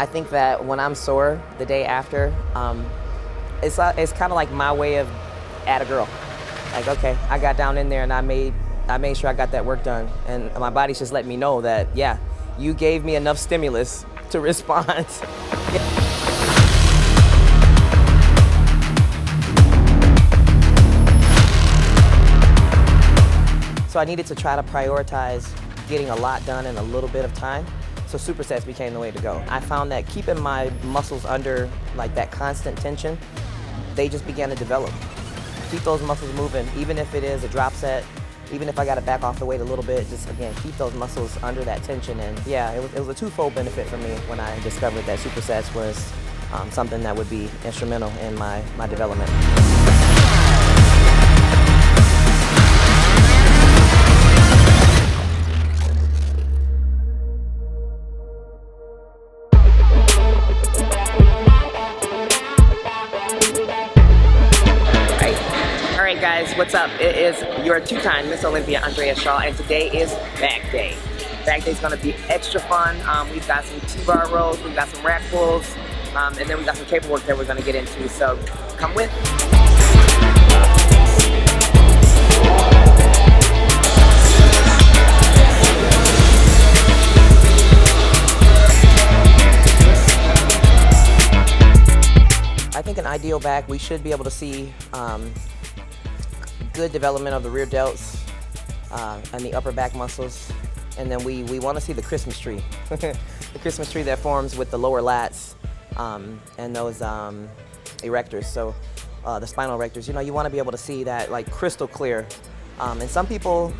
I think that when I'm sore the day after, it's kind of like my way of at a girl. Like, okay, I got down in there and I made sure I got that work done, and my body's just letting me know that, yeah, you gave me enough stimulus to respond. So I needed to try to prioritize getting a lot done in a little bit of time. So supersets became the way to go. I found that keeping my muscles under like that constant tension, they just began to develop. Keep those muscles moving, even if it is a drop set, even if I got to back off the weight a little bit, just again, keep those muscles under that tension. And yeah, it was a twofold benefit for me when I discovered that supersets was something that would be instrumental in my development. All right, guys, what's up? It is your two-time Miss Olympia, Andrea Shaw, and today is back day. Back day is going to be extra fun. We've got some T-bar rows, we've got some rack pulls, and then we got some cable work that we're going to get into. So come with. I think an ideal back, we should be able to see good development of the rear delts and the upper back muscles, and then we want to see the Christmas tree, the Christmas tree that forms with the lower lats and those erectors. So the spinal erectors, you know, you want to be able to see that like crystal clear. And some people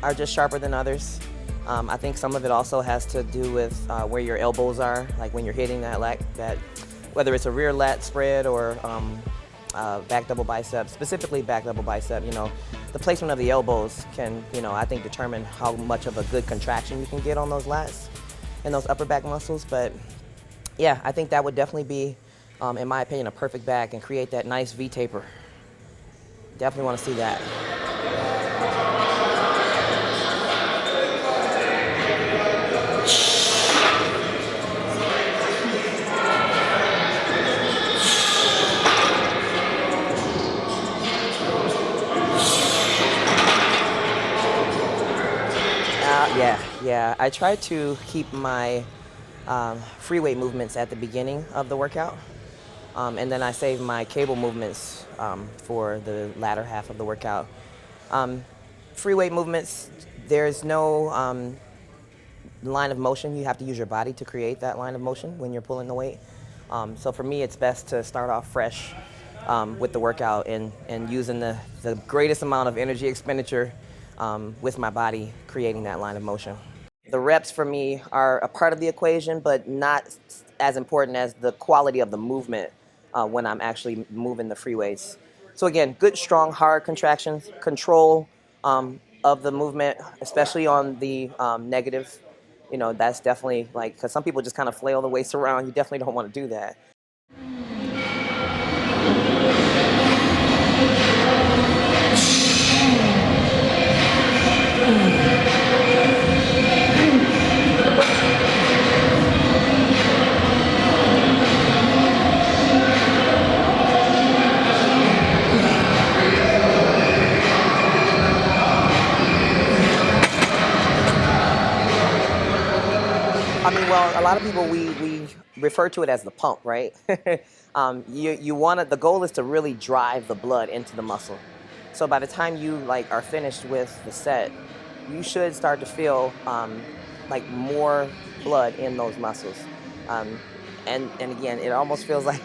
are just sharper than others. I think some of it also has to do with where your elbows are, like when you're hitting that whether it's a rear lat spread or back double bicep, specifically back double bicep, you know, the placement of the elbows can, you know, I think determine how much of a good contraction you can get on those lats and those upper back muscles. But yeah, I think that would definitely be, in my opinion, a perfect back and create that nice V taper. Definitely want to see that. Yeah. I try to keep my free weight movements at the beginning of the workout, and then I save my cable movements for the latter half of the workout. Free weight movements, there's no line of motion. You have to use your body to create that line of motion when you're pulling the weight. So for me, it's best to start off fresh with the workout and using the greatest amount of energy expenditure with my body creating that line of motion. The reps for me are a part of the equation, but not as important as the quality of the movement when I'm actually moving the free weights. So again, good, strong, hard contractions, control of the movement, especially on the negative. You know, that's definitely like, because some people just kind of flail the weights around. You definitely don't want to do that. I mean, well, a lot of people, we refer to it as the pump, right? You want to, the goal is to really drive the blood into the muscle. So by the time you like are finished with the set, you should start to feel like more blood in those muscles. And again, it almost feels like,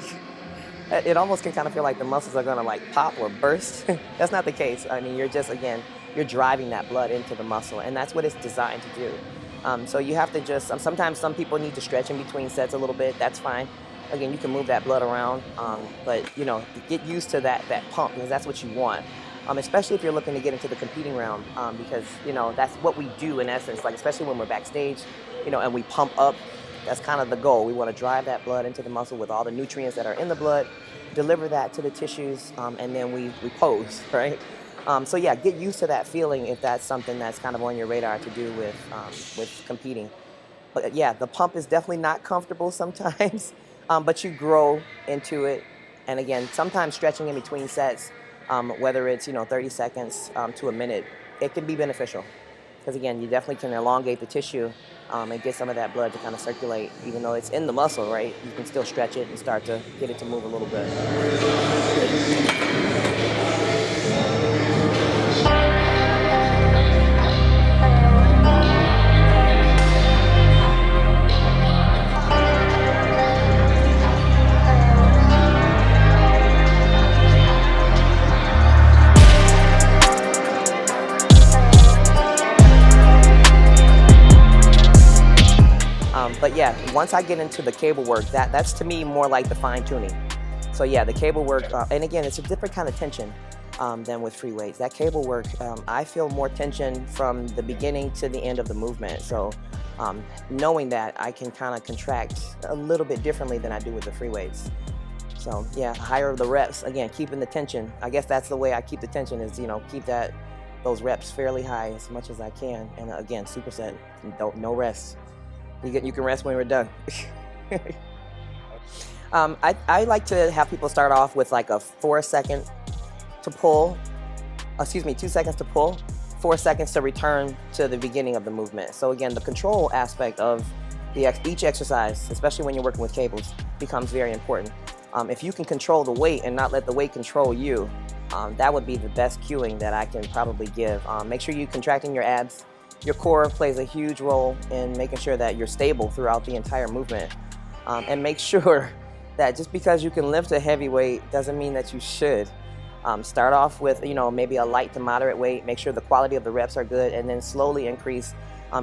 it almost can kind of feel like the muscles are gonna like pop or burst. That's not the case. I mean, you're just, again, you're driving that blood into the muscle, and that's what it's designed to do. So you have to just, sometimes some people need to stretch in between sets a little bit. That's fine. Again, you can move that blood around, but you know, get used to that pump, because that's what you want. Especially if you're looking to get into the competing realm, because you know that's what we do in essence. Like especially when we're backstage, you know, and we pump up. That's kind of the goal. We want to drive that blood into the muscle with all the nutrients that are in the blood, deliver that to the tissues, and then we pose, right? So yeah, get used to that feeling if that's something that's kind of on your radar to do with competing. But yeah, the pump is definitely not comfortable sometimes, but you grow into it. And again, sometimes stretching in between sets, whether it's 30 seconds to a minute, it can be beneficial because again, you definitely can elongate the tissue and get some of that blood to kind of circulate, even though it's in the muscle, right? You can still stretch it and start to get it to move a little bit. But yeah, once I get into the cable work, that's to me more like the fine tuning. So yeah, the cable work, and again, it's a different kind of tension than with free weights. That cable work, I feel more tension from the beginning to the end of the movement. So knowing that, I can kind of contract a little bit differently than I do with the free weights. So yeah, higher the reps, again, keeping the tension. I guess that's the way I keep the tension is, keep those reps fairly high as much as I can. And again, superset, no rest. You can rest when we're done. I like to have people start off with like a 2 seconds to pull, 4 seconds to return to the beginning of the movement. So again, the control aspect of each exercise, especially when you're working with cables, becomes very important. If you can control the weight and not let the weight control you, that would be the best cueing that I can probably give. Make sure you're contracting your abs. Your core plays a huge role in making sure that you're stable throughout the entire movement. And make sure that just because you can lift a heavy weight doesn't mean that you should. Start off with maybe a light to moderate weight, make sure the quality of the reps are good, and then slowly increase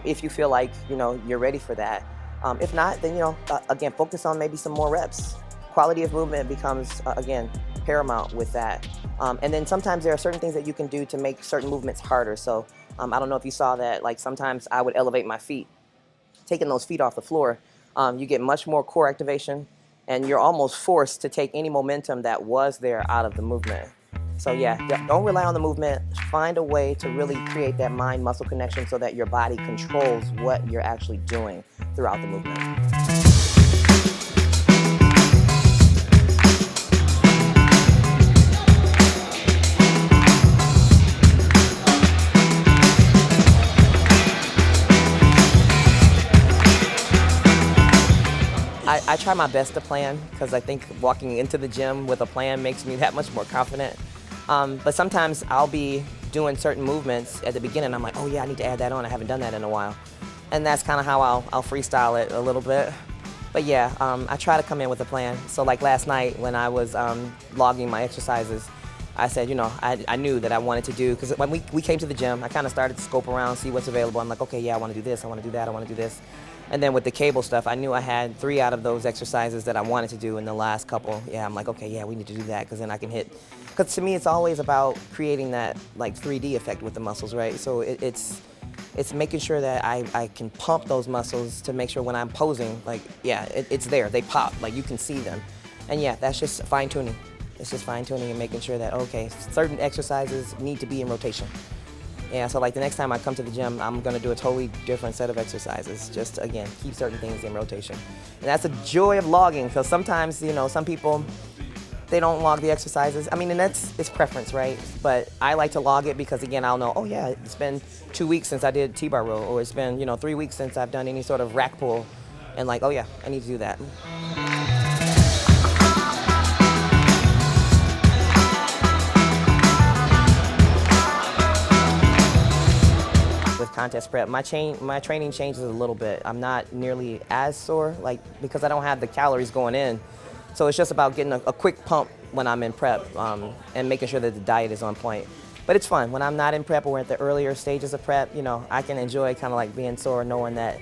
if you feel like you're ready for that. If not, then again, focus on maybe some more reps. Quality of movement becomes again paramount with that. And then sometimes there are certain things that you can do to make certain movements harder. So I don't know if you saw that, like sometimes I would elevate my feet. Taking those feet off the floor, you get much more core activation, and you're almost forced to take any momentum that was there out of the movement. So yeah, don't rely on the movement. Find a way to really create that mind-muscle connection so that your body controls what you're actually doing throughout the movement. I try my best to plan because I think walking into the gym with a plan makes me that much more confident. But sometimes I'll be doing certain movements at the beginning. I'm like, oh yeah, I need to add that on. I haven't done that in a while. And that's kind of how I'll freestyle it a little bit. But yeah, I try to come in with a plan. So like last night when I was logging my exercises, I said, I knew that I wanted to do, because when we came to the gym, I kind of started to scope around, see what's available. I'm like, okay, yeah, I want to do this, I want to do that, I want to do this. And then with the cable stuff, I knew I had 3 out of those exercises that I wanted to do in the last couple. Yeah, I'm like, okay, yeah, we need to do that, because then I can hit. Because to me, it's always about creating that like 3D effect with the muscles, right? So it's making sure that I can pump those muscles to make sure when I'm posing, like, yeah, it's there, they pop, like you can see them. And yeah, that's just fine tuning. It's just fine tuning and making sure that, okay, certain exercises need to be in rotation. Yeah, so like the next time I come to the gym, I'm gonna do a totally different set of exercises. Just to, again, keep certain things in rotation. And that's the joy of logging, because sometimes, some people, they don't log the exercises. I mean, and it's preference, right? But I like to log it because, again, I'll know, oh yeah, it's been 2 weeks since I did T-bar row, or it's been, 3 weeks since I've done any sort of rack pull. And like, oh yeah, I need to do that. With contest prep, my training changes a little bit. I'm not nearly as sore, because I don't have the calories going in. So it's just about getting a quick pump when I'm in prep and making sure that the diet is on point. But it's fun. When I'm not in prep or at the earlier stages of prep, I can enjoy kind of like being sore, knowing that,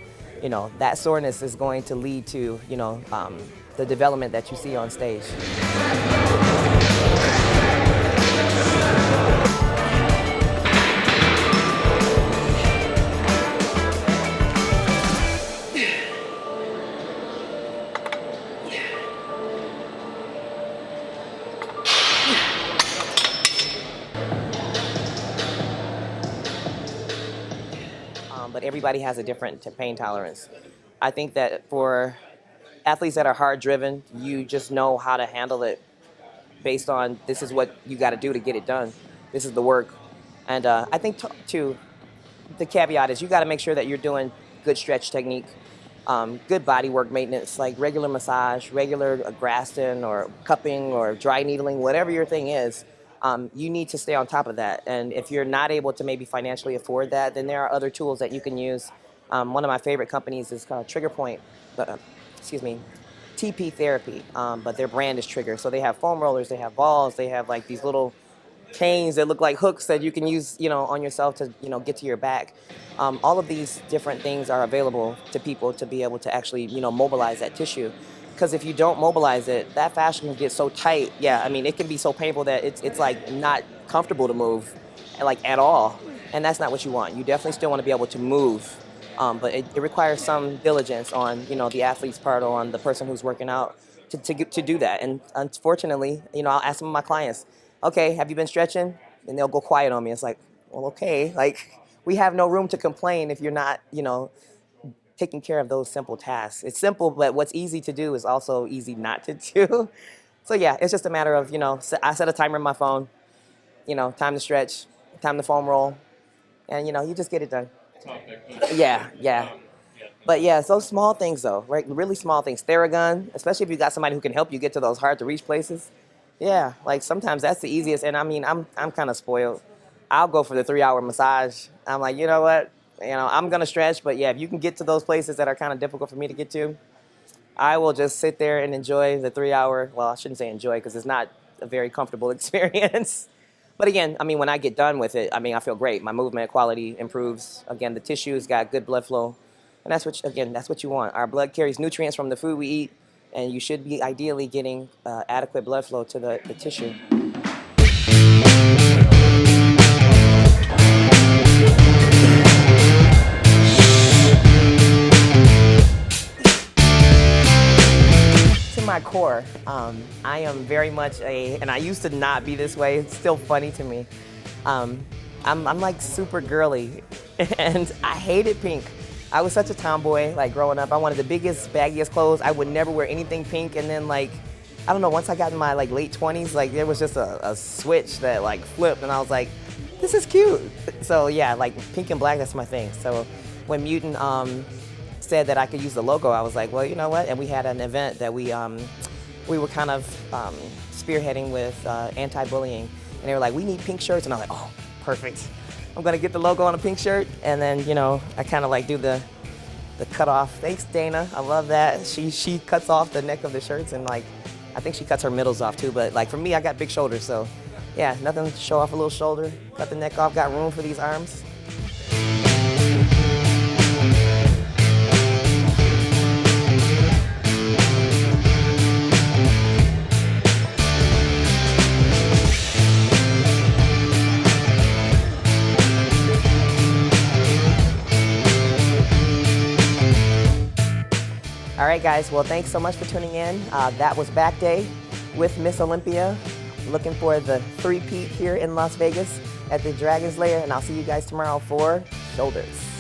that soreness is going to lead to, the development that you see on stage. But everybody has a different pain tolerance. I think that for athletes that are hard driven, you just know how to handle it based on this is what you got to do to get it done. This is the work. And I think, too, the caveat is you got to make sure that you're doing good stretch technique, good body work maintenance, like regular massage, regular Graston or cupping or dry needling, whatever your thing is. You need to stay on top of that. And if you're not able to maybe financially afford that, then there are other tools that you can use. One of my favorite companies is called Trigger Point, excuse me, TP Therapy, but their brand is Trigger. So they have foam rollers, they have balls, they have like these little canes that look like hooks that you can use, on yourself to, get to your back. All of these different things are available to people to be able to actually, mobilize that tissue. Because if you don't mobilize it, that fascia can get so tight. Yeah, I mean, it can be so painful that it's like not comfortable to move, like at all. And that's not what you want. You definitely still want to be able to move. But it requires some diligence on, the athlete's part or on the person who's working out to do that. And unfortunately, I'll ask some of my clients, okay, have you been stretching? And they'll go quiet on me. It's like, well, okay, like we have no room to complain if you're not, taking care of those simple tasks. It's simple, but what's easy to do is also easy not to do. So yeah, it's just a matter of, I set a timer on my phone, time to stretch, time to foam roll, and, you just get it done. Yeah. But yeah, so small things though, right? Really small things. Theragun, especially if you got somebody who can help you get to those hard to reach places. Yeah, like sometimes that's the easiest. And I mean, I'm kind of spoiled. I'll go for the 3-hour massage. I'm like, you know what? I'm gonna stretch, but yeah, if you can get to those places that are kind of difficult for me to get to, I will just sit there and enjoy the 3-hour. Well, I shouldn't say enjoy because it's not a very comfortable experience. But again, I mean, when I get done with it, I mean, I feel great. My movement quality improves. Again, the tissue's got good blood flow. And that's what you want. Our blood carries nutrients from the food we eat, and you should be ideally getting adequate blood flow to the tissue. To my core, I am very much and I used to not be this way. It's still funny to me. I'm like super girly, and I hated pink. I was such a tomboy, like growing up. I wanted the biggest, baggiest clothes. I would never wear anything pink. And then like, I don't know, once I got in my like late 20s, like there was just a switch that like flipped and I was like, this is cute. So yeah, like pink and black, that's my thing. So when Mutant said that I could use the logo, I was like, well, you know what? And we had an event that we were kind of spearheading with anti-bullying. And they were like, we need pink shirts. And I was like, oh, perfect. I'm gonna get the logo on a pink shirt, and then I kind of like do the cut off. Thanks, Dana. I love that. She cuts off the neck of the shirts, and like I think she cuts her middles off too. But like for me, I got big shoulders, so yeah, nothing to show off a little shoulder. Cut the neck off. Got room for these arms. All right, guys. Well, thanks so much for tuning in. That was Back Day with Miss Olympia. Looking for the three-peat here in Las Vegas at the Dragon's Lair, and I'll see you guys tomorrow for Shoulders.